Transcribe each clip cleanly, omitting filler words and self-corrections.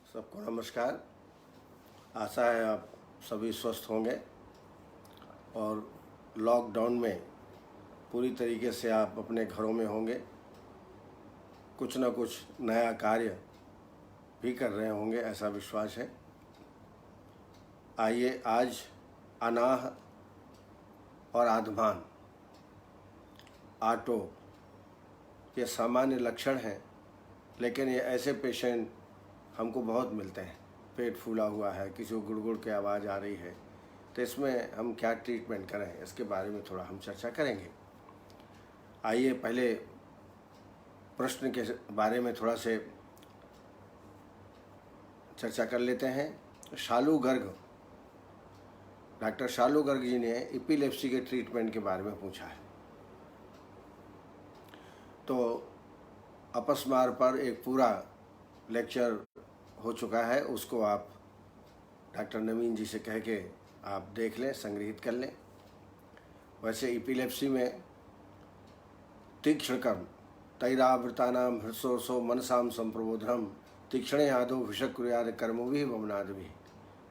सबको नमस्कार। आशा है आप सभी स्वस्थ होंगे और लॉकडाउन में पूरी तरीके से आप अपने घरों में होंगे, कुछ न कुछ नया कार्य भी कर रहे होंगे, ऐसा विश्वास है। आइए आज अनाह और आधमान आटो ये सामान्य लक्षण हैं, लेकिन ये ऐसे पेशेंट हमको बहुत मिलते हैं। पेट फूला हुआ है, किसी को गुड़गुड़ की आवाज़ आ रही है, तो इसमें हम क्या ट्रीटमेंट करें, इसके बारे में थोड़ा हम चर्चा करेंगे। आइए पहले प्रश्न के बारे में थोड़ा से चर्चा कर लेते हैं। शालू गर्ग, डॉक्टर शालू गर्ग जी ने एपिलेप्सी के ट्रीटमेंट के बारे में पूछा है। तो अपस्मार पर एक पूरा लेक्चर हो चुका है, उसको आप डॉक्टर नवीन जी से कह के आप देख लें, संग्रहित कर लें। वैसे एपिलेप्सी में तीक्ष्ण कर्म तैरावृतानाम हृत्सोसो मनसाम संप्रबोधनम तीक्ष्णे आदो विषक्रियाद कर्मो भी वमनाद भी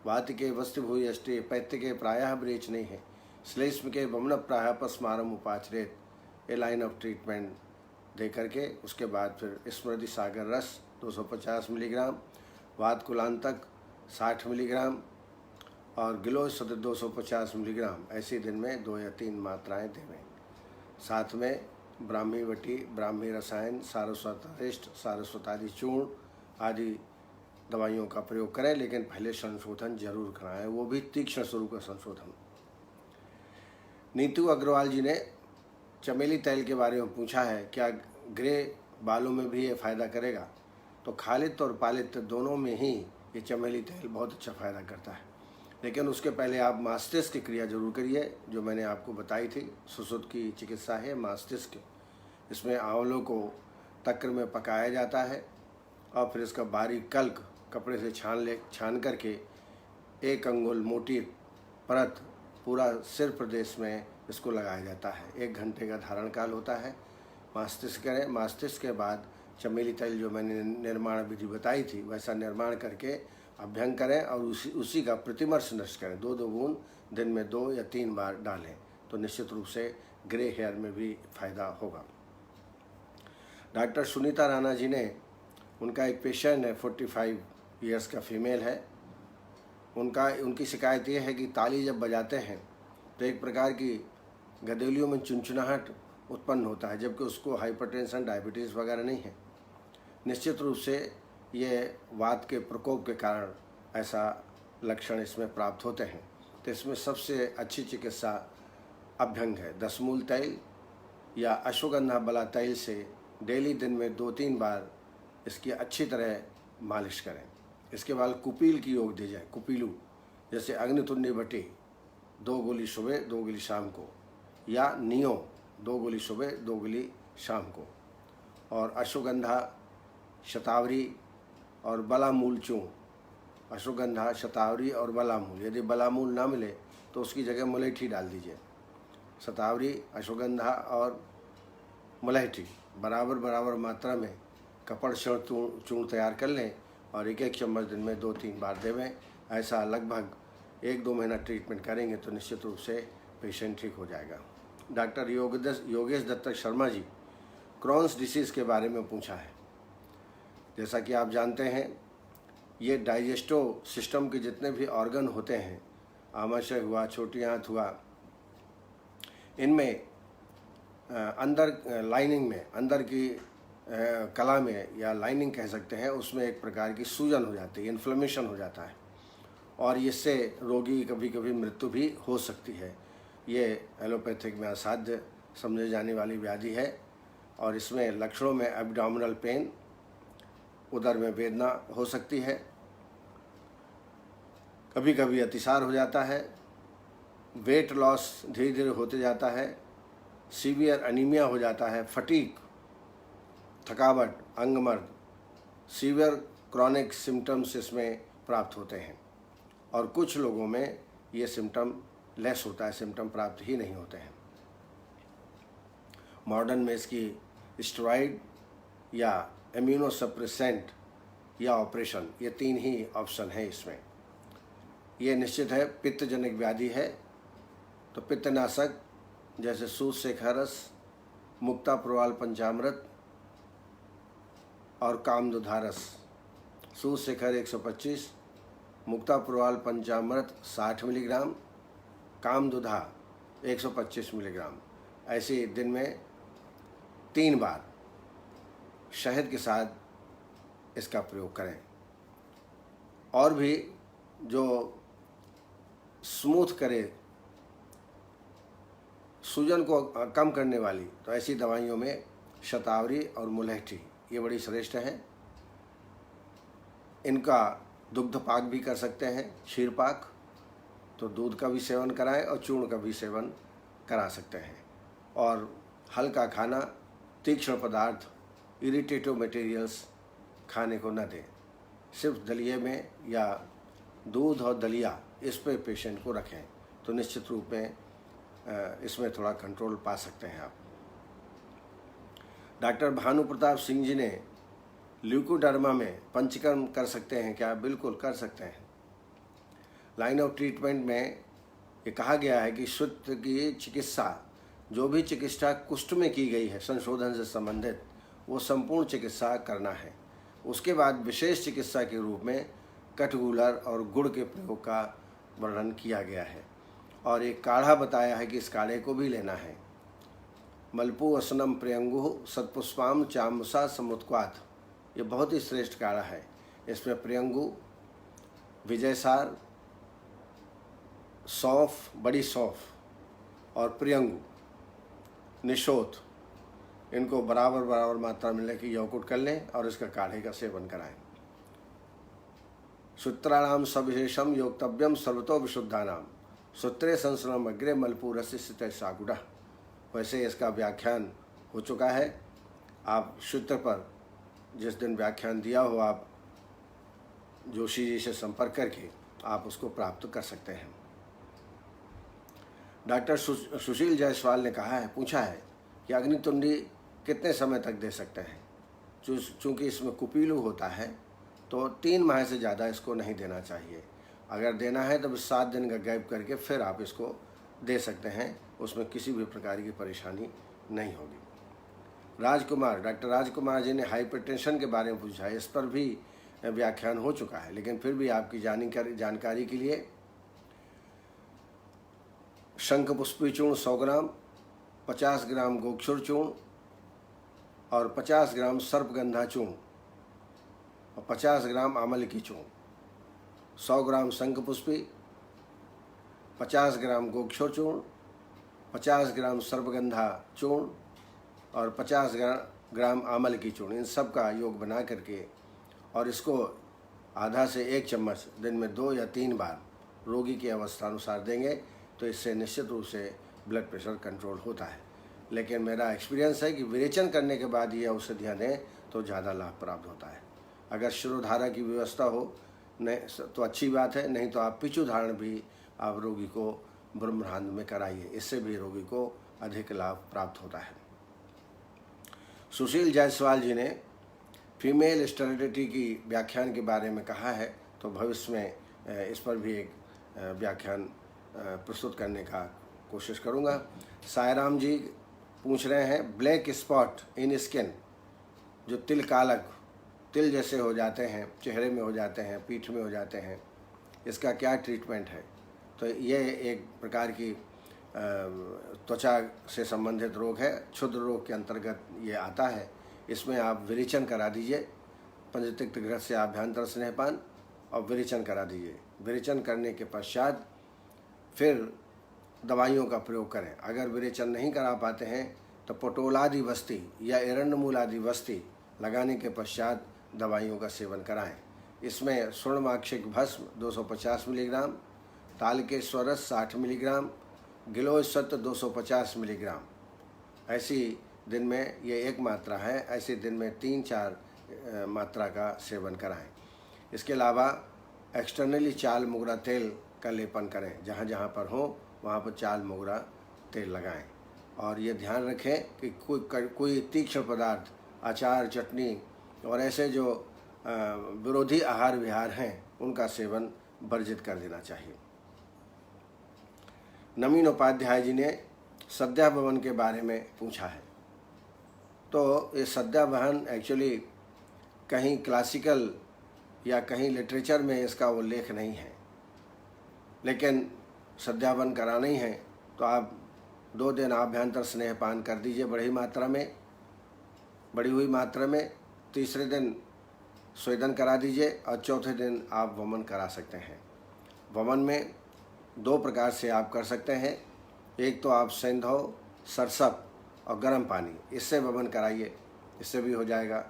वात के वस्तु भूय अष्टे पैत्य के प्रायः ब्रेच नहीं है श्लेष्म के वमन प्राय अपस्मारम उपाचरेत। ए लाइन ऑफ ट्रीटमेंट दे करके उसके बाद फिर स्मृति सागर रस 250 मिलीग्राम, वात कुलांतक 60 मिलीग्राम और गिलोय 250 मिलीग्राम ऐसे दिन में 2 या 3 मात्राएं देवें। साथ में ब्राह्मी वटी, ब्राह्मी रसायन, सारस्वतारिष्ट, सारस्वतादि चूर्ण आदि दवाइयों का प्रयोग करें, लेकिन पहले संशोधन जरूर कराएं, वो भी तीक्ष्ण स्वरूप का संशोधन। नीतू अग्रवाल जी ने चमेली तेल के बारे में पूछा है, क्या ग्रे बालों में भी ये फ़ायदा करेगा? तो खालित और पालित दोनों में ही ये चमेली तेल बहुत अच्छा फ़ायदा करता है, लेकिन उसके पहले आप मस्तिष्क की क्रिया जरूर करिए, जो मैंने आपको बताई थी। सुश्रुत की चिकित्सा है मस्तिष्क। इसमें आंवलों को तक्र में पकाया जाता है और फिर इसका बारीक कल्क कपड़े से छान करके 1 अंगुल मोटी परत पूरा सिर प्रदेश में इसको लगाया जाता है। 1 घंटे का धारण काल होता है। मस्तिष्क करें, मस्तिष्क के बाद चमेली तेल जो मैंने निर्माण विधि बताई थी वैसा निर्माण करके अभ्यंग करें और उसी का प्रतिमर्श नष्ट करें। 2-2 बूंद दिन में 2 या 3 बार डालें तो निश्चित रूप से ग्रे हेयर में भी फायदा होगा। डॉक्टर सुनीता राणा जी ने, उनका एक पेशेंट है, 45 ईयर्स का फीमेल है। उनकी शिकायत ये है कि ताली जब बजाते हैं तो एक प्रकार की गदेलियों में चुनचुनाहट उत्पन्न होता है, जबकि उसको हाइपरटेंशन, डायबिटीज़ वगैरह नहीं है। निश्चित रूप से ये वात के प्रकोप के कारण ऐसा लक्षण इसमें प्राप्त होते हैं। तो इसमें सबसे अच्छी चिकित्सा अभ्यंग है। 10 मूल तेल या अश्वगंधा बला तेल से डेली दिन में 2-3 बार इसकी अच्छी तरह मालिश करें। इसके बाद कुपील की योग दी जाए। कुपीलू जैसे अग्नितुंडी बटी 2 गोली सुबह 2 गोली शाम को, या नियो 2 गोली सुबह 2 गोली शाम को, और अश्वगंधा, शतावरी और बलामूल चूर्ण। अश्वगंधा, शतावरी और बलामूल, यदि बलामूल ना मिले तो उसकी जगह मुलेठी डाल दीजिए। शतावरी, अश्वगंधा और मुलेठी बराबर मात्रा में कपड़ चूर्ण तैयार कर लें और 1-1 चम्मच दिन में 2-3 बार देवें। ऐसा लगभग 1-2 महीना ट्रीटमेंट करेंगे तो निश्चित रूप से पेशेंट ठीक हो जाएगा। Doctor Yogesh Dutt Sharma ji, Crohn's disease के बारे में पूछा है। जैसा कि आप जानते हैं, ये डाइजेस्टिव सिस्टम के जितने भी ऑर्गन होते हैं, आमाशय हुआ, छोटी आंत हुआ, इनमें अंदर लाइनिंग में, अंदर की कला में या लाइनिंग कह सकते हैं, उसमें एक प्रकार की सूजन हो जाती है, इन्फ्लेमेशन हो जाता है और इससे रोगी कभी कभी मृत्यु भी हो सकती है। ये एलोपैथिक में असाध्य समझे जाने वाली व्याधि है और इसमें लक्षणों में एब्डोमिनल पेन, उदर में वेदना हो सकती है, कभी कभी अतिसार हो जाता है, वेट लॉस धीरे धीरे होते जाता है, सीवियर एनीमिया हो जाता है, फटीग, थकावट, अंगमर्द, सीवियर क्रॉनिक सिम्टम्स इसमें प्राप्त होते हैं और कुछ लोगों में ये सिम्टम लेस होता है, सिम्टम प्राप्त ही नहीं होते हैं। मॉडर्न में इसकी स्टेरॉइड या इम्यूनोसप्रेसेंट या ऑपरेशन, ये 3 ही ऑप्शन है इसमें। ये निश्चित है पित्तजनित व्याधि है, तो पित्तनाशक जैसे सूतशेखरस, मुक्ता प्रवाल पंचामृत और कामदुधारस। सूतशेखर 125, मुक्ता प्रवाल पंचामृत 60 मिलीग्राम, कामदुधा 125 मिलीग्राम, ऐसे दिन में 3 बार शहद के साथ इसका प्रयोग करें। और भी जो स्मूथ करे, सूजन को कम करने वाली, तो ऐसी दवाइयों में शतावरी और मुलहठी ये बड़ी श्रेष्ठ है। इनका दुग्ध पाक भी कर सकते हैं, क्षीर पाक, तो दूध का भी सेवन कराएं और चूर्ण का भी सेवन करा सकते हैं। और हल्का खाना, तीक्ष्ण पदार्थ, इरिटेटिव मटेरियल्स खाने को न दें। सिर्फ दलिए में या दूध और दलिया इस पे पेशेंट को रखें, तो निश्चित रूप में इसमें थोड़ा कंट्रोल पा सकते हैं आप। डॉक्टर भानु प्रताप सिंह जी ने ल्यूकोडर्मा में पंचकर्म कर सकते हैं क्या? बिल्कुल कर सकते हैं। लाइन ऑफ ट्रीटमेंट में ये कहा गया है कि शुद्ध की चिकित्सा, जो भी चिकित्सा कुष्ठ में की गई है संशोधन से संबंधित, वो संपूर्ण चिकित्सा करना है। उसके बाद विशेष चिकित्सा के रूप में कठगूलर और गुड़ के प्रयोग का वर्णन किया गया है। और एक काढ़ा बताया है कि इस काढ़े को भी लेना है। मलपू असनम प्रियंगु सत्पुष्पाम चामुसा समुत्क्वात, ये बहुत ही श्रेष्ठ काढ़ा है। इसमें प्रियंगु, विजयसार, सौंफ, बड़ी सौंफ और प्रियंगु, निशोत, इनको बराबर बराबर मात्रा में लेकर यौकुट कर लें और इसका काढ़े का सेवन कराएं। सूत्राणाम सविशेषम योक्तव्यम सर्वतो विशुद्धानाम, सूत्रे संसनम अग्रे मलपूरस्य स्थित सागुड़ा। वैसे इसका व्याख्यान हो चुका है। आप सूत्र पर जिस दिन व्याख्यान दिया हो, आप जोशी जी से संपर्क करके आप उसको प्राप्त कर सकते हैं। डॉक्टर सुशील जायसवाल ने कहा है, पूछा है कि अग्नितुंडी कितने समय तक दे सकते हैं? चूँकि इसमें कुपीलू होता है, तो 3 माह से ज़्यादा इसको नहीं देना चाहिए। अगर देना है तो 7 दिन का गैप करके फिर आप इसको दे सकते हैं, उसमें किसी भी प्रकार की परेशानी नहीं होगी। राजकुमार, डॉक्टर राजकुमार जी ने हाइपरटेंशन के बारे में पूछा है। इस पर भी व्याख्यान हो चुका है, लेकिन फिर भी आपकी जानकारी के लिए शंखपुष्पी चूर्ण 100 ग्राम, 50 ग्राम गोक्षुर चूर्ण और 50 ग्राम सर्पगंधा चूर्ण और 50 ग्राम आमल की चूर्ण, 100 ग्राम शंखपुष्पी, 50 ग्राम गोक्षुर चूर्ण, 50 ग्राम सर्पगंधा चूर्ण और 50 ग्राम आमल की चूर्ण, इन सब का योग बना करके और इसको आधा से 1 चम्मच दिन में 2 या 3 बार रोगी की अवस्था अनुसार देंगे, तो इससे निश्चित रूप से ब्लड प्रेशर कंट्रोल होता है। लेकिन मेरा एक्सपीरियंस है कि विरेचन करने के बाद ये औषधियाँ दें तो ज़्यादा लाभ प्राप्त होता है। अगर शिरोधारा की व्यवस्था हो नहीं तो अच्छी बात है, नहीं तो आप पिचु धारण भी आप रोगी को ब्रह्मांड में कराइए, इससे भी रोगी को अधिक लाभ प्राप्त होता है। सुशील जायसवाल जी ने फीमेल स्टेरिलिटी की व्याख्यान के बारे में कहा है, तो भविष्य में इस पर भी एक व्याख्यान प्रस्तुत करने का कोशिश करूँगा। सायराम जी पूछ रहे हैं, ब्लैक स्पॉट इन स्किन, जो तिल कालक, तिल जैसे हो जाते हैं, चेहरे में हो जाते हैं, पीठ में हो जाते हैं, इसका क्या ट्रीटमेंट है? तो ये एक प्रकार की त्वचा से संबंधित रोग है, क्षुद्र रोग के अंतर्गत ये आता है। इसमें आप विरेचन करा दीजिए, पंचतिक्त घृत से आभ्यंतर स्नेहपान और विरेचन करा दीजिए। विरेचन करने के पश्चात फिर दवाइयों का प्रयोग करें। अगर विरेचन नहीं करा पाते हैं तो पटोलादि वस्ती या एरंडमूल आदि वस्ती लगाने के पश्चात दवाइयों का सेवन कराएं। इसमें स्वर्णमाक्षिक भस्म 250 मिलीग्राम, तालकेश्वरस 60 मिलीग्राम, गिलोय सत्व 250 मिलीग्राम, ऐसी दिन में ये 1 मात्रा है, ऐसे दिन में 3-4 मात्रा का सेवन कराएं। इसके अलावा एक्सटर्नली चाल मोगरा तेल का लेपन करें, जहाँ जहाँ पर हो वहाँ पर चाल मोगरा तेल लगाएं। और ये ध्यान रखें कि कोई तीक्ष्ण पदार्थ, अचार, चटनी और ऐसे जो विरोधी आहार विहार हैं उनका सेवन वर्जित कर देना चाहिए। नवीन उपाध्याय जी ने सद्यावहन के बारे में पूछा है। तो ये सद्यावहन एक्चुअली कहीं क्लासिकल या कहीं लिटरेचर में इसका उल्लेख नहीं है, लेकिन सद्यावहन कराना ही है तो आप 2 दिन आभ्यंतर स्नेहपान कर दीजिए बढ़ी हुई मात्रा में। तीसरे दिन स्वेदन करा दीजिए और चौथे दिन आप वमन करा सकते हैं। वमन में 2 प्रकार से आप कर सकते हैं। एक तो आप सेंधव, सरसप और गर्म पानी, इससे वमन कराइए, इससे भी हो जाएगा।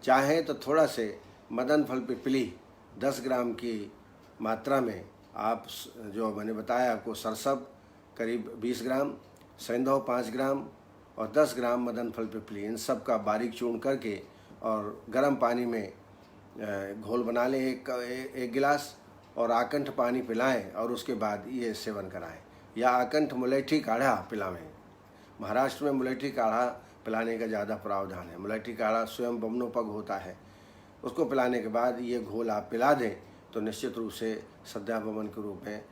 चाहें तो थोड़ा से मदन फल पिपली 10 ग्राम की मात्रा में आप, जो मैंने बताया आपको, सरसप करीब 20 ग्राम, सेंधव 5 ग्राम और 10 ग्राम मदन फल पिपली, इन सब का बारीक चूर्ण करके और गर्म पानी में घोल बना लें एक गिलास और आकंठ पानी पिलाएं और उसके बाद ये सेवन कराएं। या आकंठ मुलेठी काढ़ा पिलाएं। महाराष्ट्र में मुलेठी काढ़ा पिलाने का ज़्यादा प्रावधान है। मुलेठी काढ़ा स्वयं बमनोपग होता है, उसको पिलाने के बाद ये घोल आप पिला दें तो निश्चित रूप से सद्यावमन के रूप में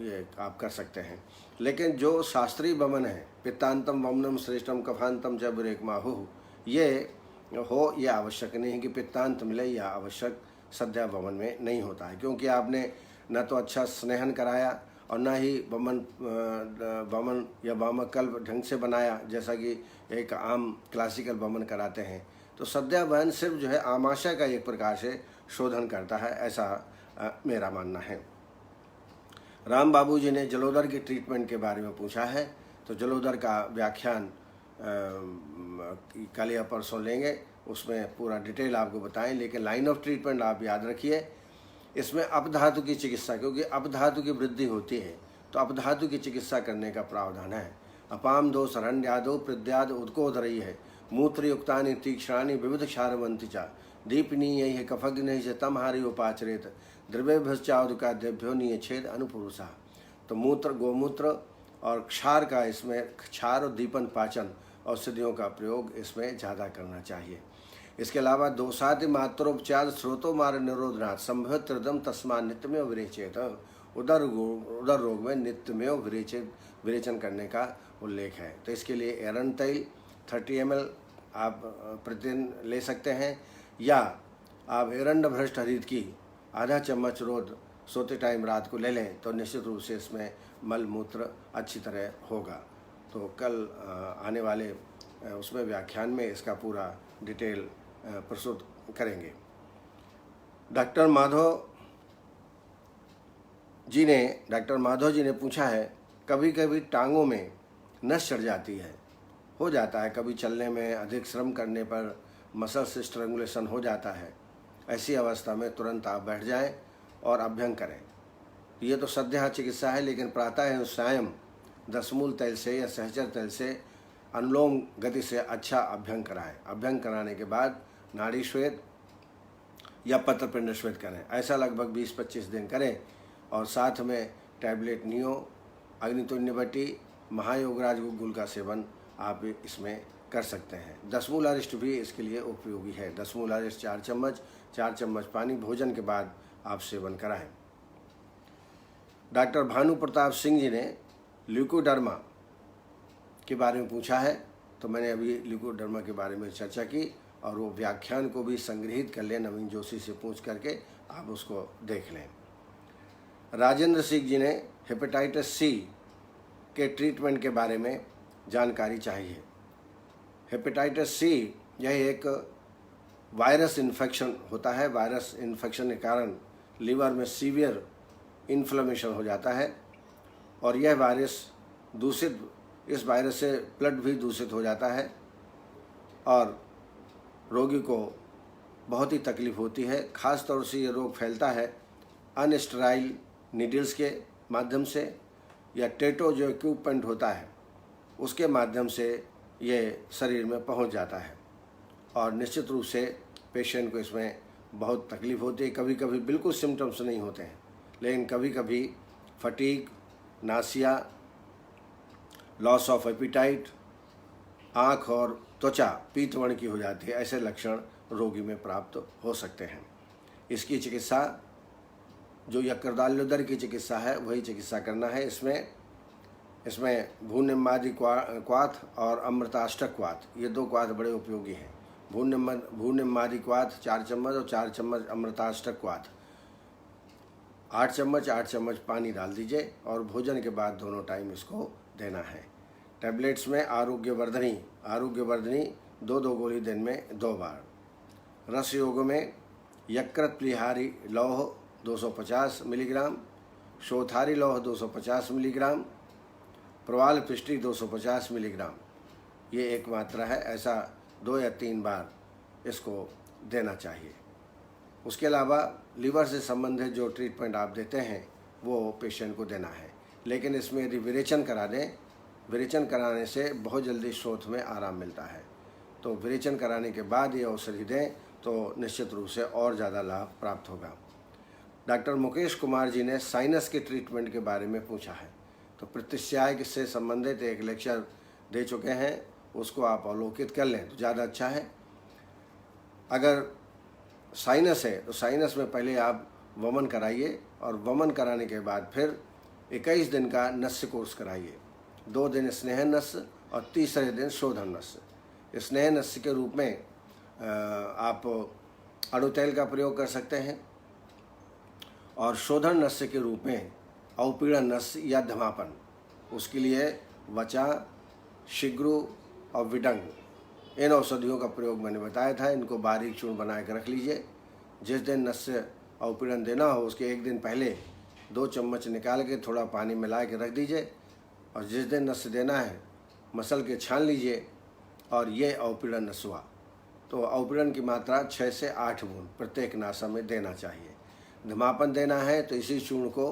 ये आप कर सकते हैं। लेकिन जो शास्त्रीय वमन है, पित्तांतम वमनम श्रेष्ठम कफांतम च बुरेकमाहुः, ये हो, यह आवश्यक नहीं है कि पित्तांत मिले, यह आवश्यक सद्यावमन में नहीं होता है, क्योंकि आपने न तो अच्छा स्नेहन कराया और न ही वमन या वामकल्प ढंग से बनाया जैसा कि एक आम क्लासिकल वमन कराते हैं। तो सद्यावहन सिर्फ जो है आमाशय का एक प्रकार से शोधन करता है, ऐसा मेरा मानना है। राम बाबू जी ने जलोदर की ट्रीटमेंट के बारे में पूछा है। तो जलोदर का व्याख्यान कल या परसों लेंगे, उसमें पूरा डिटेल आपको बताएं। लेकिन लाइन ऑफ ट्रीटमेंट आप याद रखिए, इसमें अपधातु की चिकित्सा, क्योंकि अपधातु की वृद्धि होती है तो अपधातु की चिकित्सा करने का प्रावधान है। अपाम दोष रण्यादो प्रद्याद उदकोदरई है, मूत्रयुक्तानि तीक्ष्णानि विविध क्षारवंती चा, दीपनीय है कफग्नि से तमहारी उपाचरेत, द्रव्यभ्यश्चाउदकाद्यभ्यो नियछेद अनुपुरुषा। तो मूत्र, गोमूत्र और क्षार का, इसमें क्षार और दीपन पाचन औषधियों का प्रयोग इसमें ज़्यादा करना चाहिए। इसके अलावा दोषादि मात्रोपचार स्रोतो मार निरोधनाथ संभव त्रिदम तस्मा नित्यमेव विरेचेत, उदर रोग में नित्यमेव विरेचन करने का उल्लेख है। तो इसके लिए एरंड तैल 30 ml आप प्रतिदिन ले सकते हैं, या आप एरंड भ्रष्ट हरित की आधा चम्मच रोज सोते टाइम रात को ले लें तो निश्चित रूप से इसमें मल मूत्र अच्छी तरह होगा। तो कल आने वाले उसमें व्याख्यान में इसका पूरा डिटेल प्रस्तुत करेंगे। डॉक्टर माधव जी ने पूछा है, कभी कभी टांगों में नस चढ़ जाती है, हो जाता है, कभी चलने में अधिक श्रम करने पर मसल से स्ट्रैंगुलेशन हो जाता है। ऐसी अवस्था में तुरंत आप बैठ जाएं और अभ्यंग करें। ये तो सद्या चिकित्सा है, लेकिन प्रातः एवं सायं दशमूल तैल से या सहचर तैल से अनुलोम गति से अच्छा अभ्यंग कराएं। अभ्यंग कराने के बाद नाड़ी श्वेत या पत्रपिंड श्वेत करें। ऐसा लगभग 20-25 दिन करें और साथ में टैबलेट नियो, अग्नितुल्य बटी, महायोगराज गुग्गुल का सेवन आप इसमें कर सकते हैं। दशमूल अरिष्ट भी इसके लिए उपयोगी है। दशमूल अरिष्ट 4 चम्मच पानी भोजन के बाद आप सेवन कराएं। डॉक्टर भानु प्रताप सिंह जी ने ल्यूकोडर्मा के बारे में पूछा है। तो मैंने अभी ल्यूकोडर्मा के बारे में चर्चा की और वो व्याख्यान को भी संग्रहित कर लें, नवीन जोशी से पूछ करके आप उसको देख लें। राजेंद्र सिंह जी ने हेपेटाइटिस सी के ट्रीटमेंट के बारे में जानकारी चाहिए। हेपेटाइटिस सी यह एक वायरस इन्फेक्शन होता है। वायरस इन्फेक्शन के कारण लीवर में सीवियर इन्फ्लेमेशन हो जाता है और यह वायरस इस वायरस से ब्लड भी दूषित हो जाता है और रोगी को बहुत ही तकलीफ होती है। ख़ास तौर से ये रोग फैलता है अनस्टेराइल नीडल्स के माध्यम से या टेटो जो इक्विपमेंट होता है उसके माध्यम से ये शरीर में पहुंच जाता है और निश्चित रूप से पेशेंट को इसमें बहुत तकलीफ होती है। कभी कभी बिल्कुल सिम्टम्स नहीं होते हैं, लेकिन कभी कभी fatigue, Nasiya, loss of appetite, आँख और त्वचा पीतवर्ण की हो जाती है, ऐसे लक्षण रोगी में प्राप्त हो सकते हैं। इसकी चिकित्सा जो यकृताल्योदर की चिकित्सा है वही चिकित्सा करना है। इसमें भूनिम्बादि क्वाथ और अमृताष्टक क्वाथ, ये 2 क्वाथ बड़े उपयोगी हैं। भूनिम्बादि क्वाथ 4 चम्मच और 4 चम्मच अमृताष्टक क्वाथ 8 चम्मच पानी डाल दीजिए और भोजन के बाद दोनों टाइम इसको देना है। टैबलेट्स में आरोग्यवर्धनी 2 गोली दिन में 2 बार। रस योग में यकृत प्लिहारी लौह 250 मिलीग्राम, शोथारी लौह 250 मिलीग्राम, प्रवाल पृष्टि 250 मिलीग्राम, ये एक मात्रा है। ऐसा 2 या 3 बार इसको देना चाहिए। उसके अलावा लीवर से संबंधित जो ट्रीटमेंट आप देते हैं वो पेशेंट को देना है, लेकिन इसमें यदि विरेचन करा दें, विरेचन कराने से बहुत जल्दी शोथ में आराम मिलता है। तो विरेचन कराने के बाद ये औषधि दें तो निश्चित रूप से और ज़्यादा लाभ प्राप्त होगा। डॉक्टर मुकेश कुमार जी ने साइनस के ट्रीटमेंट के बारे में पूछा है, तो प्रत्याशय से संबंधित एक लेक्चर दे चुके हैं, उसको आप अवलोकित कर लें तो ज़्यादा अच्छा है। अगर साइनस है तो साइनस में पहले आप वमन कराइए और वमन कराने के बाद फिर 21 दिन का नस्य कोर्स कराइए। 2 दिन स्नेह नस्य और तीसरे दिन शोधन नस्य। स्नेह नस्य के रूप में आप अणु तेल का प्रयोग कर सकते हैं और शोधन नस्य के रूप में अवपीड़न नस्य या धमापन, उसके लिए वचा, शिग्रु और विडंग, इन औषधियों का प्रयोग मैंने बताया था। इनको बारीक चूर्ण बना कर रख लीजिए। जिस दिन नस्य अवपीड़न देना हो उसके 1 दिन पहले 2 चम्मच निकाल के थोड़ा पानी मिला के रख दीजिए और जिस दिन नस्य देना है मसल के छान लीजिए और ये अवपीड़न नस्य हुआ। तो अवपीड़न की मात्रा 6 से 8 बूंद प्रत्येक नासा में देना चाहिए। धमापन देना है तो इसी चूर्ण को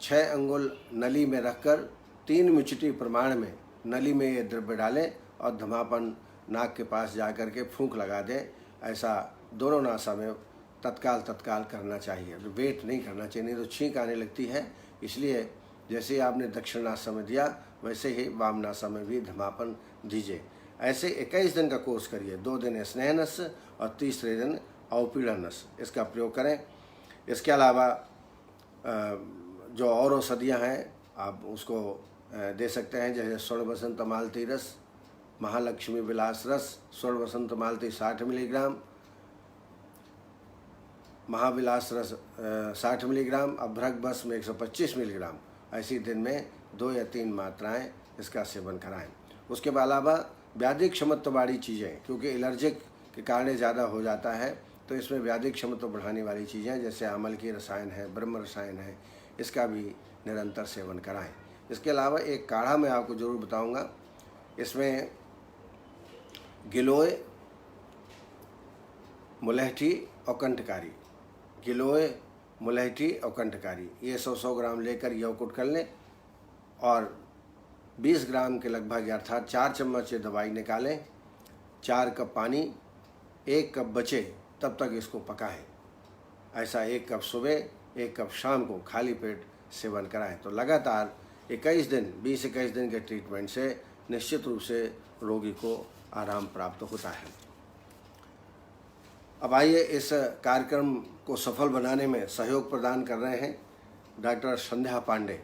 6 अंगुल नली में रखकर 3 मिचटी प्रमाण में नली में ये द्रव्य डालें और धमापन नाक के पास जा कर के फूंक लगा दें। ऐसा दोनों नासा में तत्काल करना चाहिए। वेट नहीं करना चाहिए, नहीं तो छींक आने लगती है। इसलिए जैसे ही आपने दक्षिण नासा में दिया वैसे ही वाम नासा में भी धमापन दीजिए। ऐसे 21 दिन का कोर्स करिए। 2 दिन स्नेह नस्य और तीसरे दिन अवपीड़न नस्य, इसका प्रयोग करें। इसके अलावा जो और औषधियाँ हैं आप उसको दे सकते हैं, जैसे स्वर्ण बसंत मालती रस, महालक्ष्मी विलास रस, स्वर्ण बसंत मालती 60 मिलीग्राम, महाविलास रस 60 मिलीग्राम, अभ्रक भस्म 125 मिलीग्राम। ऐसी दिन में 2 या 3 मात्राएं इसका सेवन कराएं। उसके अलावा व्याधि क्षमत्व वाली चीज़ें, क्योंकि एलर्जिक के कारण ज़्यादा हो जाता है, तो इसमें व्याधि क्षमत्व बढ़ाने वाली चीज़ें जैसे अमल की रसायन है, ब्रह्म रसायन है, इसका भी निरंतर सेवन कराएं। इसके अलावा एक काढ़ा मैं आपको ज़रूर बताऊंगा। इसमें गिलोय, मुलहठी और कंठकारी, गिलोय, मुलहठी और कंठकारी, ये 100 ग्राम लेकर यवकुट कर लें और 20 ग्राम के लगभग अर्थात 4 चम्मच ये दवाई निकालें। 4 कप पानी, 1 कप बचे तब तक इसको पकाएं। ऐसा 1 कप सुबह, 1 कप शाम को खाली पेट सेवन कराएं। तो लगातार 21 दिन, 20-21 दिन के ट्रीटमेंट से निश्चित रूप से रोगी को आराम प्राप्त होता है। अब आइए इस कार्यक्रम को सफल बनाने में सहयोग प्रदान कर रहे हैं डॉक्टर संध्या पांडे,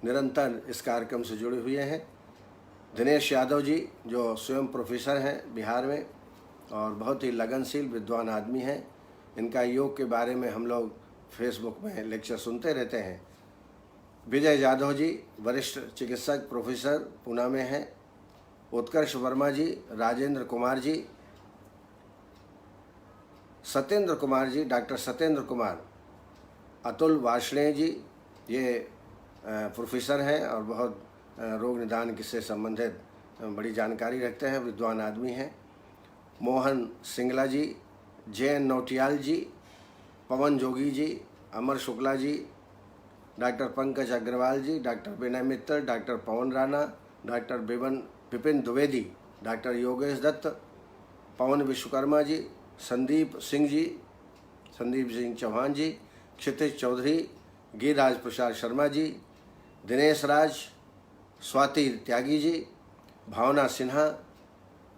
निरंतर इस कार्यक्रम से जुड़े हुए हैं। दिनेश यादव जी जो स्वयं प्रोफेसर हैं बिहार में और बहुत ही लगनशील विद्वान आदमी हैं। इनका योग के बारे में हम लोग फेसबुक में लेक्चर सुनते रहते हैं। विजय यादव जी वरिष्ठ चिकित्सक प्रोफेसर पूना में हैं। उत्कर्ष वर्मा जी, राजेंद्र कुमार जी, सत्येंद्र कुमार जी, डॉक्टर सत्येंद्र कुमार, अतुल वार्ष्णेय जी, ये प्रोफेसर हैं और बहुत रोग निदान से संबंधित बड़ी जानकारी रखते हैं, विद्वान आदमी हैं। मोहन सिंगला जी, जयन नौटियाल जी, पवन जोगी जी, अमर शुक्ला जी, डॉक्टर पंकज अग्रवाल जी, डॉक्टर विनय Mittal, doctor Pawan Rana, doctor Vipin Dwivedi, doctor Yogesh Dutt, पवन विश्वकर्मा जी, संदीप सिंह चौहान जी, क्षितिज चौधरी, गिरिराज प्रसाद शर्मा जी, दिनेश राज, स्वाति त्यागी जी, भावना सिन्हा,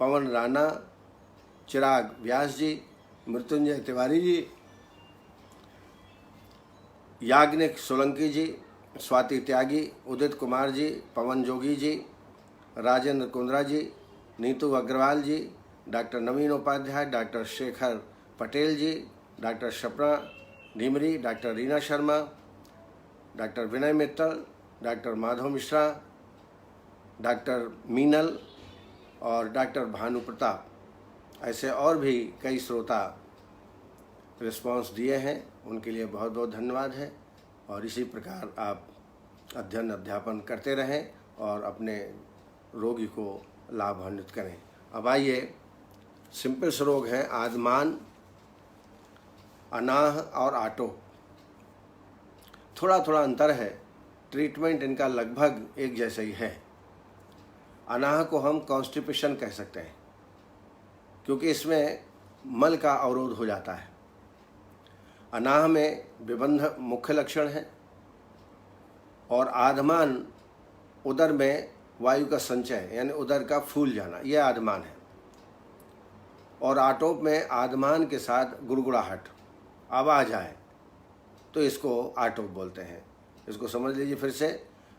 पवन राणा, चिराग व्यास जी, मृत्युंजय तिवारी जी, याज्ञनिक सोलंकी जी, स्वाति त्यागी, उदित कुमार जी, पवन जोगी जी, राजेंद्र कुंद्रा जी, नीतू अग्रवाल जी, डॉक्टर नवीन उपाध्याय, डॉक्टर शेखर पटेल जी, डॉक्टर सपना ढीमरी, डॉक्टर रीना शर्मा, डॉक्टर विनय मित्तल, डॉक्टर माधव मिश्रा, डॉक्टर मीनल और डॉक्टर भानु प्रताप, ऐसे और भी कई श्रोता रिस्पांस दिए हैं, उनके लिए बहुत बहुत धन्यवाद है। और इसी प्रकार आप अध्ययन अध्यापन करते रहें और अपने रोगी को लाभान्वित करें। अब आइए, सिंपल से रोग हैं आदमान, अनाह और आटो। थोड़ा थोड़ा अंतर है, ट्रीटमेंट इनका लगभग एक जैसा ही है। अनाह को हम कॉन्स्टिपेशन कह सकते हैं क्योंकि इसमें मल का अवरोध हो जाता है। अनाह में विबंध मुख्य लक्षण है और आधमान उदर में वायु का संचय यानी उदर का फूल जाना, यह आधमान है। और आटोप में आधमान के साथ गुड़गुड़ाहट, आवाज आए, तो इसको आटोप बोलते हैं। इसको समझ लीजिए फिर से।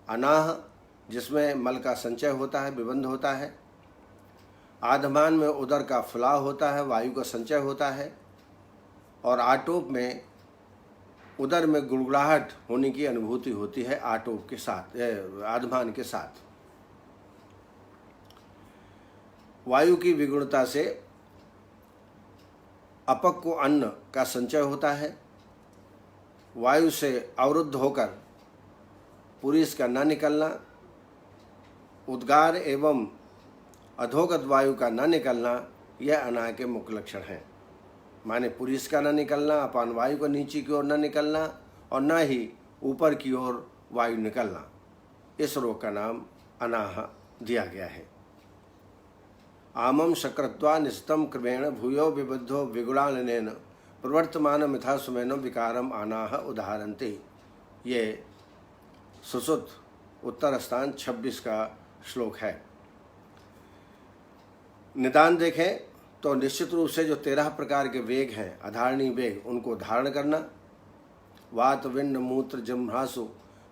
अनाह जिसमें मल का संचय होता है, विबंध होता है। आधमान में उदर का फुलाव होता है, वायु का संचय होता है। और आटोप में उदर में गुड़गुड़ाहट होने की अनुभूति होती है आटोप के साथ, आधमान के साथ। वायु की विगुणता से अपक को अन्न का संचय होता है। वायु से अवरुद्ध होकर पुरीस का न निकलना, उद्गार एवं अधोगत वायु का न निकलना, यह अनाह के मुख्य लक्षण हैं। माने पुरीस का न निकलना, अपान वायु का नीचे की ओर न निकलना और न ही ऊपर की ओर वायु निकलना, इस रोग का नाम अनाह दिया गया है। आमम शक्रत्वा निस्तम क्रमेण भूयो विबद्धो विगुणाननेन प्रवर्तमान मिथा सुमेनो विकारम अनाह उदाहरन्ते। ये सुसुत उत्तर स्थान 26 का श्लोक है। निदान देखें तो निश्चित रूप से जो 13 प्रकार के वेग हैं, अधारणी वेग, उनको धारण करना। वात विन्न मूत्र जम्हासु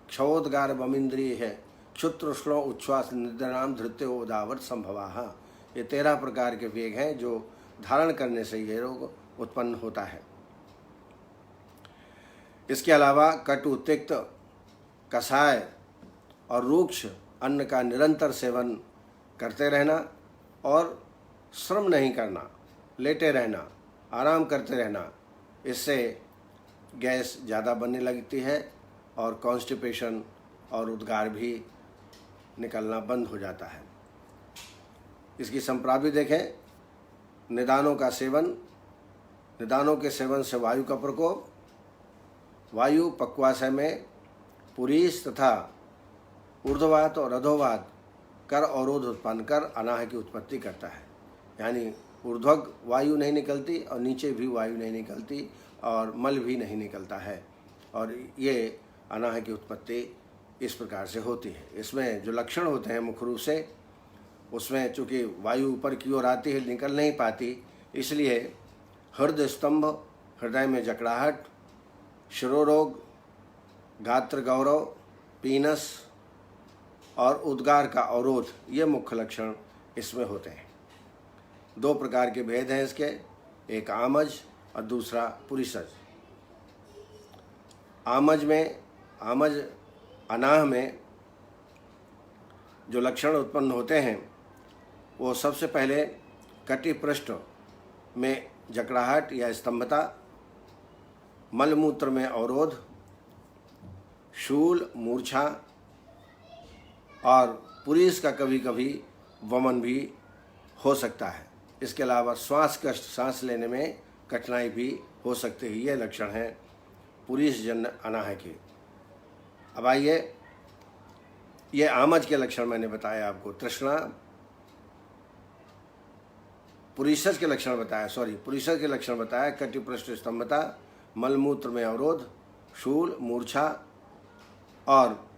क्षोदगार बमिंद्रिय है, क्षुत्र श्लो उच्छ्वास निद्राम धृत्यो उदावत संभवाः। ये 13 प्रकार के वेग हैं जो धारण करने से ये रोग उत्पन्न होता है। इसके अलावा कटु, तिक्त, कषाय और रूक्ष अन्न का निरंतर सेवन करते रहना और श्रम नहीं करना, लेटे रहना, आराम करते रहना, इससे गैस ज़्यादा बनने लगती है और कॉन्स्टिपेशन और उद्गार भी निकलना बंद हो जाता है। इसकी संप्राप्ति देखें। निदानों का सेवन, निदानों के सेवन से वायु का प्रकोप, वायु पक्वाशय में पुरीस तथा ऊर्ध्ववात और अधोवात कर अवरोध उत्पन्न कर अनाह की उत्पत्ति करता है। यानी ऊर्ध्वग वायु नहीं निकलती और नीचे भी वायु नहीं निकलती और मल भी नहीं निकलता है, और ये अनाह की उत्पत्ति इस प्रकार से होती है। इसमें जो लक्षण होते हैं मुख्य रूप से, उसमें चूँकि वायु ऊपर की ओर आती है, निकल नहीं पाती, इसलिए हृदय स्तंभ, हृदय में जकड़ाहट, शिरोरोग, गात्र गौरव, पीनस और उद्गार का अवरोध, ये मुख्य लक्षण इसमें होते हैं। 2 प्रकार के भेद हैं इसके, एक आमज और दूसरा पुरीसज। आमज अनाह में जो लक्षण उत्पन्न होते हैं वो सबसे पहले कटी पृष्ठ में जकड़ाहट या स्तंभता, मलमूत्र में अवरोध, शूल, मूर्छा और पुरीस का कभी कभी वमन भी हो सकता है। इसके अलावा श्वास कष्ट, सांस लेने में कठिनाई भी हो सकती है। ये लक्षण हैं पुरीस जन्य अनाह के। अब आइए, ये आमज के लक्षण मैंने बताया आपको। तृष्णा, पुरीसज के लक्षण बताया, कटिपृष्ठ स्तंभता, मलमूत्र में अवरोध, शूल, मूर्छा और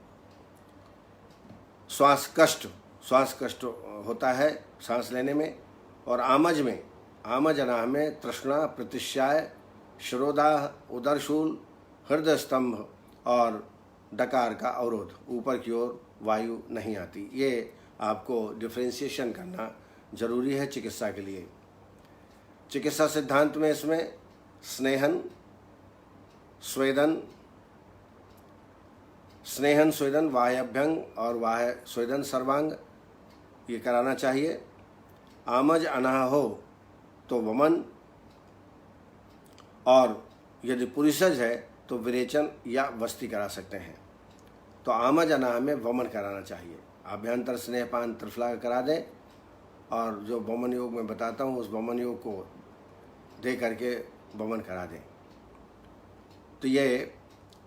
श्वास कष्ट होता है सांस लेने में। और आमज में आमज अनाह में तृष्णा, प्रतिश्याय, शिरोदाह, उदरशूल, हृदय स्तंभ और डकार का अवरोध, ऊपर की ओर वायु नहीं आती। ये आपको डिफ्रेंशिएशन करना जरूरी है चिकित्सा के लिए। चिकित्सा सिद्धांत में इसमें स्नेहन, स्वेदन, वाह्याभ्यंग और वाह्य स्वेदन सर्वांग ये कराना चाहिए। आमज अनाह हो तो वमन, और यदि पुरुषज है तो विरेचन या वस्ती करा सकते हैं। तो आमज अनाह में वमन कराना चाहिए। आभ्यंतर स्नेहपान त्रिफला करा दें, और जो वमन योग में बताता हूँ उस वमन योग को दे करके वमन करा दें। तो ये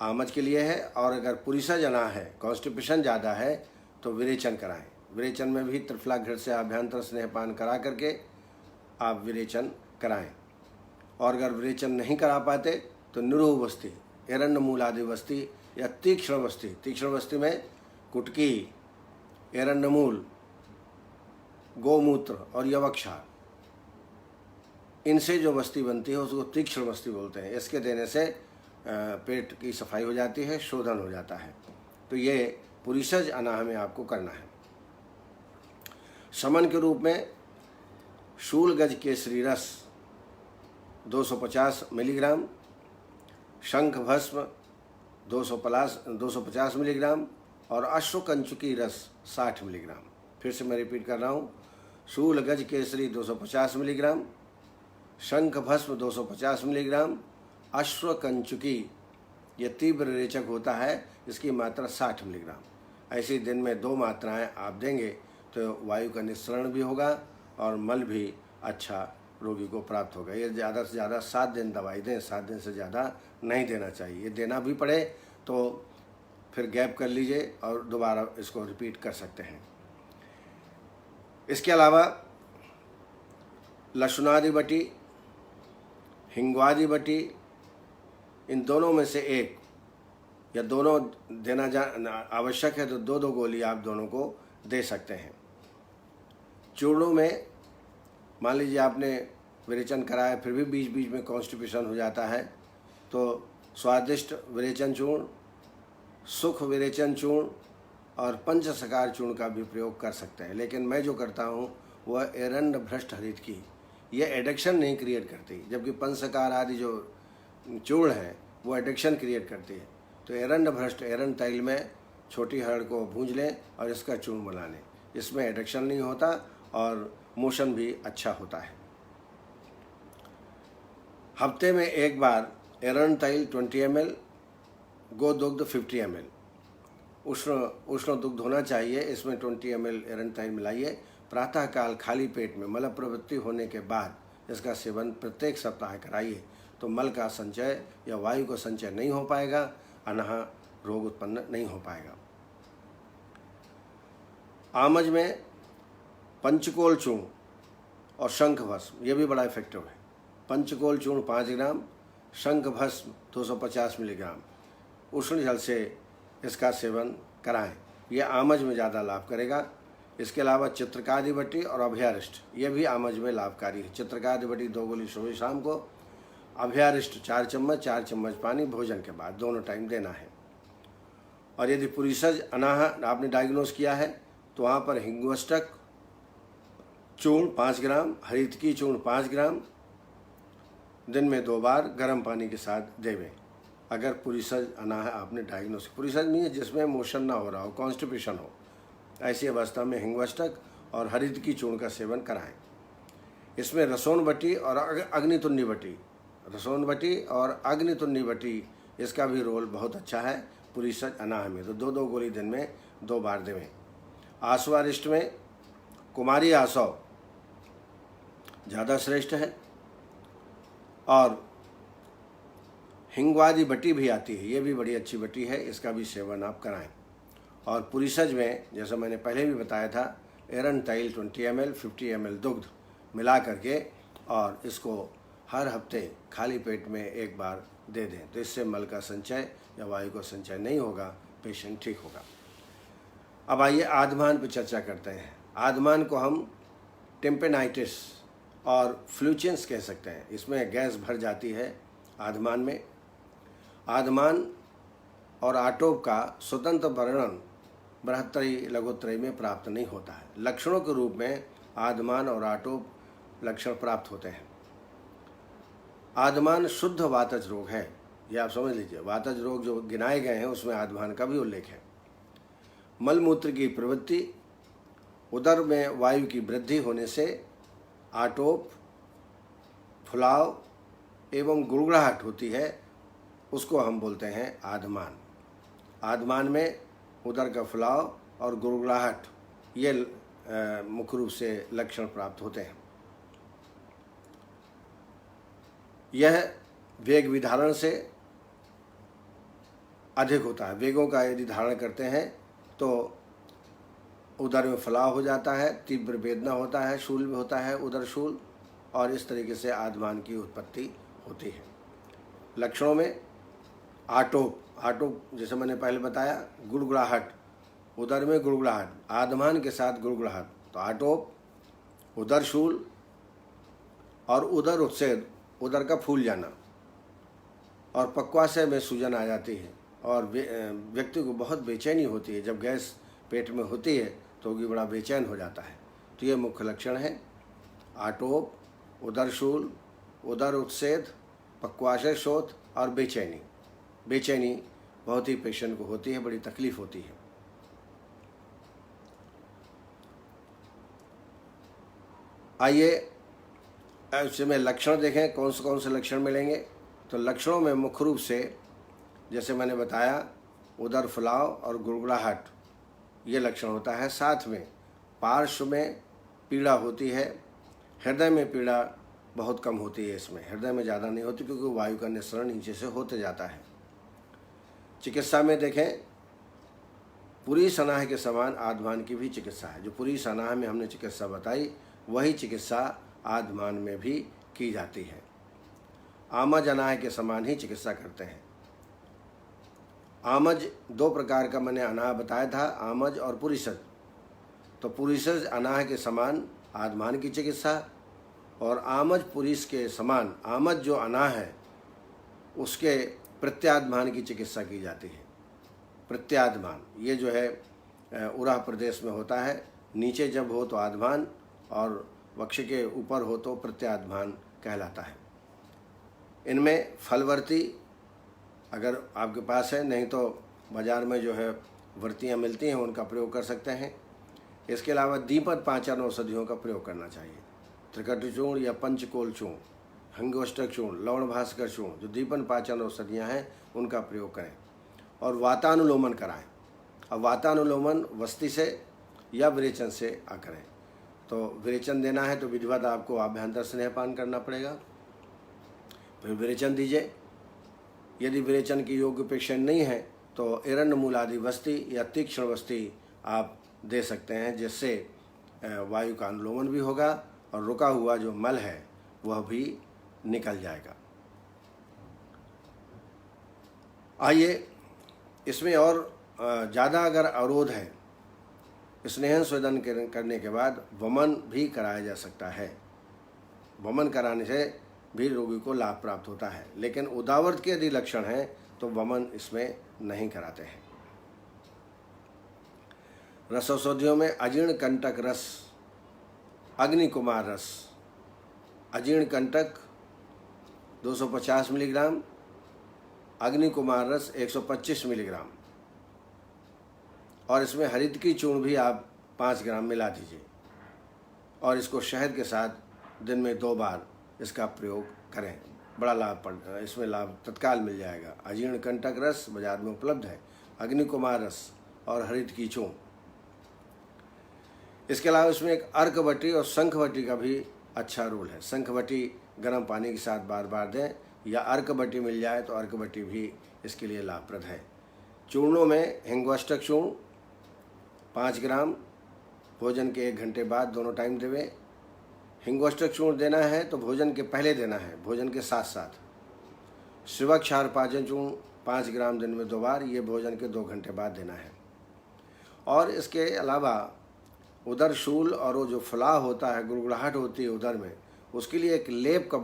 आमज के लिए है। और अगर पुरुषज अनाह है, कॉन्स्टिपेशन ज़्यादा है, तो विरेचन कराएं। विरेचन में भी त्रिफला घृत से आभ्यंतर स्नेहपान करा करके आप विरेचन कराएं। और अगर विरेचन नहीं करा पाते तो निरोह वस्ती, एरण्य मूल आदि वस्ती या तीक्ष्ण वस्ती। तीक्ष्ण वस्ती में कुटकी, एरण्य मूल, गोमूत्र और यवक्षार, इनसे जो वस्ती बनती है उसको तीक्ष्ण वस्ती बोलते हैं। इसके देने से पेट की सफाई हो जाती है, शोधन हो जाता है। तो ये पुरुषज अनाह में आपको करना है। शमन के रूप में शूल गज केसरी रस 250 मिलीग्राम, शंख भस्म 250 मिलीग्राम और अश्वकंचुकी रस 60 मिलीग्राम। फिर से मैं रिपीट कर रहा हूँ, शूल गज केसरी 250 मिलीग्राम, शंख भस्म 250 मिलीग्राम, अश्वकंचुकी ये तीव्र रेचक होता है, इसकी मात्रा 60 मिलीग्राम। ऐसी दिन में 2 मात्राएं आप देंगे तो वायु का निस्सरण भी होगा और मल भी अच्छा रोगी को प्राप्त होगा। ये ज़्यादा से ज़्यादा 7 दिन दवाई दें, 7 दिन से ज़्यादा नहीं देना चाहिए। देना भी पड़े तो फिर गैप कर लीजिए और दोबारा इसको रिपीट कर सकते हैं। इसके अलावा लहसुनादि बटी, हिंगवादि बटी, इन दोनों में से एक या दोनों देना आवश्यक है तो 2-2 गोली आप दोनों को दे सकते हैं। चूर्णों में मान लीजिए आपने विरेचन कराया फिर भी बीच बीच में कॉन्स्टिपेशन हो जाता है, तो स्वादिष्ट विरेचन चूर्ण, सुख विरेचन चूर्ण और पंचसकार चूर्ण का भी प्रयोग कर सकते हैं। लेकिन मैं जो करता हूँ वह एरंड भ्रष्ट हरित की, यह एडिक्शन नहीं क्रिएट करती, जबकि पंचसकार आदि जो चूर्ण है वो एडिक्शन क्रिएट करती है। तो एरंड भ्रष्ट एरंड तैल में छोटी हरड़ को भूंज लें और इसका चूर्ण बना लें। इसमें एडिक्शन नहीं होता और मोशन भी अच्छा होता है। हफ्ते में एक बार एरंड तैल 20 ml, गोदुग्ध 50 ml, उष्ण दुग्ध होना चाहिए। इसमें 20 ml एरंड तैल मिलाइए। प्रातःकाल खाली पेट में मल प्रवृत्ति होने के बाद इसका सेवन प्रत्येक सप्ताह कराइए, तो मल का संचय या वायु का संचय नहीं हो पाएगा, अनाह रोग उत्पन्न नहीं हो पाएगा। आमज में पंचकोल चूर्ण और शंख भस्म ये भी बड़ा इफेक्टिव है। पंचकोल चूर्ण 5 ग्राम, शंख भस्म 250 मिलीग्राम, उष्ण जल से इसका सेवन कराएं। यह आमज में ज़्यादा लाभ करेगा। इसके अलावा चित्रकादि बटी और अभयारिष्ट ये भी आमज में लाभकारी है। चित्रकादि बटी 2 गोली सुबह शाम को, अभयारिष्ट 4 चम्मच पानी भोजन के बाद, दोनों टाइम देना है। और यदि पुरुषज अनाह आपने डायग्नोस किया है तो वहाँ पर हिंगवष्टक चूर्ण 5 ग्राम, हरितकी चूर्ण 5 ग्राम दिन में 2 बार गर्म पानी के साथ देवें। अगर पुरुषज अनाह आपने डायग्नोस, पुरुषज नहीं है जिसमें मोशन ना हो रहा हो, कॉन्स्टिपेशन हो, ऐसी अवस्था में हिंगवष्टक और हरितकी चूर्ण का सेवन कराएं। इसमें रसोन बटी और अग्नितुन्नी बटी, रसोन बटी और अग्नितुन्नी बटी इसका भी रोल बहुत अच्छा है पुरुषज अनाह में। तो 2-2 गोली दिन में 2 बार देवें। आसवारिष्ट में कुमारी आसव ज़्यादा श्रेष्ठ है और हिंगवादी बटी भी आती है, ये भी बड़ी अच्छी बटी है, इसका भी सेवन आप कराएं। और पुरुषज में जैसा मैंने पहले भी बताया था, एरंड तैल 20 ml, 50 ml दुग्ध मिला करके और इसको हर हफ्ते खाली पेट में एक बार दे दें, तो इससे मल का संचय या वायु का संचय नहीं होगा, पेशेंट ठीक होगा। अब आइए आधमान पर चर्चा करते हैं। आधमान को हम टेम्पेनाइटिस और फ्लूचेंस कह सकते हैं। इसमें गैस भर जाती है आधमान में। आधमान और आटोप का स्वतंत्र वर्णन बृहत्तरी लघुत्रयी में प्राप्त नहीं होता है। लक्षणों के रूप में आधमान और आटोप लक्षण प्राप्त होते हैं। आधमान शुद्ध वातज रोग है, ये आप समझ लीजिए। वातज रोग जो गिनाए गए हैं उसमें आधमान का भी उल्लेख है। मलमूत्र की प्रवृत्ति, उदर में वायु की वृद्धि होने से आटोप, फुलाव एवं गुड़गुड़ाहट होती है, उसको हम बोलते हैं आधमान। आधमान में उदर का फुलाव और गुड़गुड़ाहट ये मुख्य रूप से लक्षण प्राप्त होते हैं। यह वेग विधारण से अधिक होता है। वेगों का यदि धारण करते हैं तो उदर में फुलाव हो जाता है, तीव्र वेदना होता है, शूल भी होता है उदर शूल, और इस तरीके से आधमान की उत्पत्ति होती है। लक्षणों में आटोप, आटोप जैसे मैंने पहले बताया, गुड़गुड़ाहट, उदर में गुड़गुड़ाहट, आधमान के साथ गुड़गुड़ाहट, तो आटोप, उदर शूल और उदर उत्सेद, उदर का फूल जाना, और पक्वाशय में सूजन आ जाती है और व्यक्ति को बहुत बेचैनी होती है। जब गैस पेट में होती है तो भी बड़ा बेचैन हो जाता है। तो ये मुख्य लक्षण है, आटोप, उदर शूल, उदर उत्सेद, पक्वाशय शोथ और बेचैनी। बेचैनी बहुत ही पेशेंट को होती है, बड़ी तकलीफ होती है। आइए इसमें लक्षण देखें, कौन से लक्षण मिलेंगे। तो लक्षणों में मुख्य रूप से जैसे मैंने बताया, उदर फुलाव और गुड़गुड़ाहट ये लक्षण होता है। साथ में पार्श्व में पीड़ा होती है। हृदय में पीड़ा बहुत कम होती है, इसमें हृदय में ज़्यादा नहीं होती क्योंकि वायु का निस्सरण नीचे से होते जाता है। चिकित्सा में देखें, पूरी सनाह के समान आधमान की भी चिकित्सा है। जो पूरी सनाह में हमने चिकित्सा बताई वही चिकित्सा आधमान में भी की जाती है। आमज अनाह के समान ही चिकित्सा करते हैं। आमज दो प्रकार का मैंने अनाह बताया था, आमज और पुरीसज। तो पुरीसज अनाह के समान आधमान की चिकित्सा, और आमज पुरीस के समान आमज जो अनाह है उसके प्रत्याधमान की चिकित्सा की जाती है। प्रत्याधमान ये जो है उराह प्रदेश में होता है। नीचे जब हो तो आधमान और वक्ष के ऊपर हो तो प्रत्याधमान कहलाता है। इनमें फलवर्ती अगर आपके पास है, नहीं तो बाज़ार में जो है वर्तियाँ मिलती हैं उनका प्रयोग कर सकते हैं। इसके अलावा दीपक पाचन औषधियों का प्रयोग करना चाहिए। त्रिकट चूर्ण या पंचकोल चूर्ण, हंगोष्टक चूर्ण, लवण भास्कर चूर्ण, जो दीपन पाचन औषधियाँ हैं उनका प्रयोग करें, और वातानुलोमन कराएं। अब वातानुलोमन वस्ती से या विरेचन से करें। तो विरेचन देना है तो विधिवत आपको आभ्यंतर स्नेहपान करना पड़ेगा, फिर विरेचन दीजिए। यदि विरेचन की योग्य पेशेंट नहीं है तो एरण्य मूल आदि वस्ती या तीक्ष्ण वस्ती आप दे सकते हैं, जिससे वायु का अनुलोमन भी होगा और रुका हुआ जो मल है वह भी निकल जाएगा। आइए इसमें और ज़्यादा अगर अवरोध है, स्नेहन स्वेदन करने के बाद वमन भी कराया जा सकता है। वमन कराने से भी रोगी को लाभ प्राप्त होता है, लेकिन उदावर्त के यदि लक्षण हैं तो वमन इसमें नहीं कराते हैं। रस औषधियों में अजीर्ण कंटक रस, अग्निकुमार रस, अजीर्ण कंटक 250 मिलीग्राम, अग्निकुमार रस 125 मिलीग्राम, और इसमें हरितकी चूर्ण भी आप 5 ग्राम मिला दीजिए, और इसको शहद के साथ दिन में 2 बार इसका प्रयोग करें। बड़ा लाभ इसमें लाभ तत्काल मिल जाएगा। अजीर्ण कंटक रस बाजार में उपलब्ध है, अग्निकुमार रस और हरितकी चूर्ण। इसके अलावा इसमें एक अर्कवटी और शंखवटी का भी अच्छा रोल है। शंखवटी गर्म पानी के साथ बार बार दें, या अर्कवटी मिल जाए तो अर्कवटी भी इसके लिए लाभप्रद है। चूर्णों में हिंगवाष्टक चूर्ण 5 ग्राम भोजन के 1 घंटे बाद दोनों टाइम देवें। हिंगवाष्टक चूर्ण देना है तो भोजन के पहले देना है, भोजन के साथ साथ। शिवक क्षार पाचन चूर्ण 5 ग्राम दिन में 2 बार, ये भोजन के 2 घंटे बाद देना है। और इसके अलावा उदर शूल और वो जो फुलाव होता है, गुड़गुड़ाहट होती है उदर में, उसके लिए एक लेप का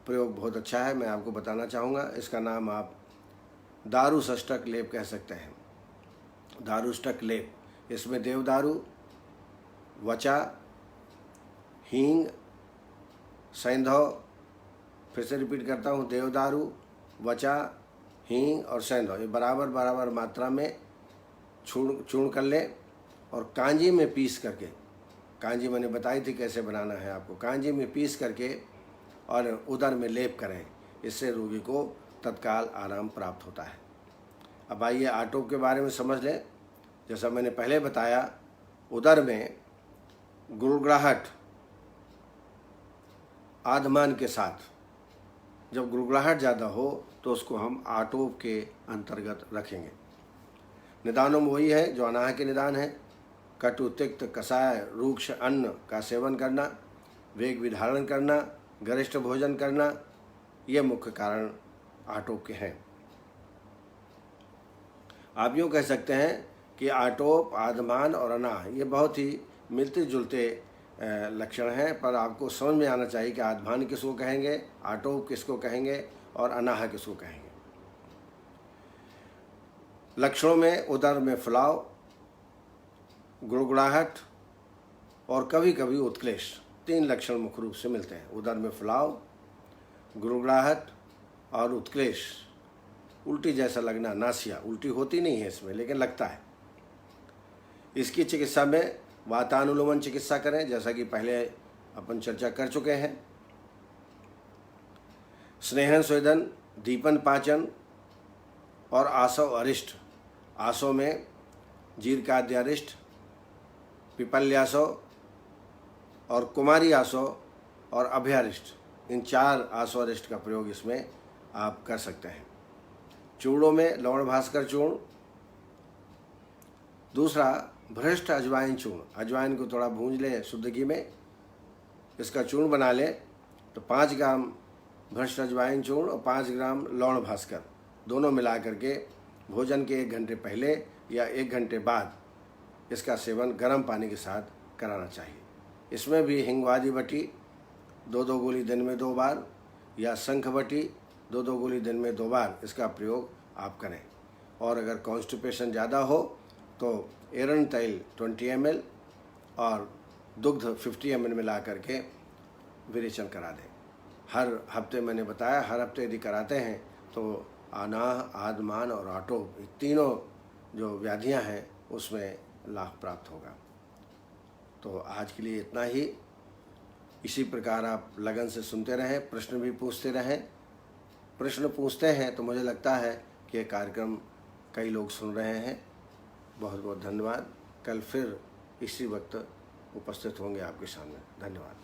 प्रयोग बहुत अच्छा है, मैं आपको बताना चाहूँगा। इसका नाम आप दारुष्टक लेप कह सकते हैं। दारुष्टक लेप, इसमें देवदारू, वचा, हींग, सैंधव, फिर से रिपीट करता हूँ, देवदारू, वचा, हींग और सैंधव, ये बराबर बराबर मात्रा में चूर्ण कर लें और कांजी में पीस करके, कांजी मैंने बताई थी कैसे बनाना है आपको, कांजी में पीस करके और उदर में लेप करें। इससे रोगी को तत्काल आराम प्राप्त होता है। अब आइए आटोप के बारे में समझ लें। जैसा मैंने पहले बताया, उदर में गुड़गुड़ाहट आधमान के साथ, जब गुड़गुड़ाहट ज़्यादा हो तो उसको हम आटोप के अंतर्गत रखेंगे। निदानों में वही है जो अनाह के निदान है। कटु, तिक्त, कषाय, रूक्ष अन्न का सेवन करना, वेग विधारण करना, गरिष्ठ भोजन करना, ये मुख्य कारण आटोप के हैं। आप यूँ कह सकते हैं कि आटोप, आधमान और अनाह ये बहुत ही मिलते जुलते लक्षण हैं, पर आपको समझ में आना चाहिए कि आधमान किसको कहेंगे, आटोप किसको कहेंगे और अनाह किसको कहेंगे। लक्षणों में उदर में फुलाव, गुड़गुड़ाहट और कभी कभी उत्क्लेश, 3 लक्षण मुख्य रूप से मिलते हैं। उदर में फुलाव, गुड़गुड़ाहट और उत्क्लेश, उल्टी जैसा लगना, नासिया, उल्टी होती नहीं है इसमें लेकिन लगता है। इसकी चिकित्सा में वातानुलोमन चिकित्सा करें, जैसा कि पहले अपन चर्चा कर चुके हैं। स्नेहन स्वेदन, दीपन पाचन और आसव अरिष्ट, आसव में जीर्काद्य अरिष्ट, पिपल्यासव और कुमारी आसव और अभयारिष्ट, इन 4 आसव अरिष्ट का प्रयोग इसमें आप कर सकते हैं। चूर्णों में लवण भास्कर चूर्ण, दूसरा भ्रष्ट अजवाइन चूर्ण, अजवाइन को थोड़ा भूंज लें शुद्ध घी में, इसका चूर्ण बना लें तो 5 ग्राम भ्रष्ट अजवाइन चूर्ण और 5 ग्राम लवण भास्कर दोनों मिला करके भोजन के 1 घंटे पहले या 1 घंटे बाद इसका सेवन गर्म पानी के साथ कराना चाहिए। इसमें भी हिंगवादी बटी 2-2 गोली दिन में 2 बार या शंख बटी 2-2 गोली दिन में 2 बार इसका प्रयोग आप करें। और अगर कॉन्स्टिपेशन ज़्यादा हो तो एरन तैल 20 ml और दुग्ध 50 ml मिला करके विरेचन करा दें। हर हफ्ते, मैंने बताया, हर हफ्ते यदि कराते हैं तो अनाह, आधमान और आटोप, ये तीनों जो व्याधियां हैं उसमें लाभ प्राप्त होगा। तो आज के लिए इतना ही। इसी प्रकार आप लगन से सुनते रहें, प्रश्न भी पूछते रहें। प्रश्न पूछते हैं तो मुझे लगता है कि ये कार्यक्रम कई लोग सुन रहे हैं। बहुत बहुत धन्यवाद। कल फिर इसी वक्त उपस्थित होंगे आपके सामने। धन्यवाद।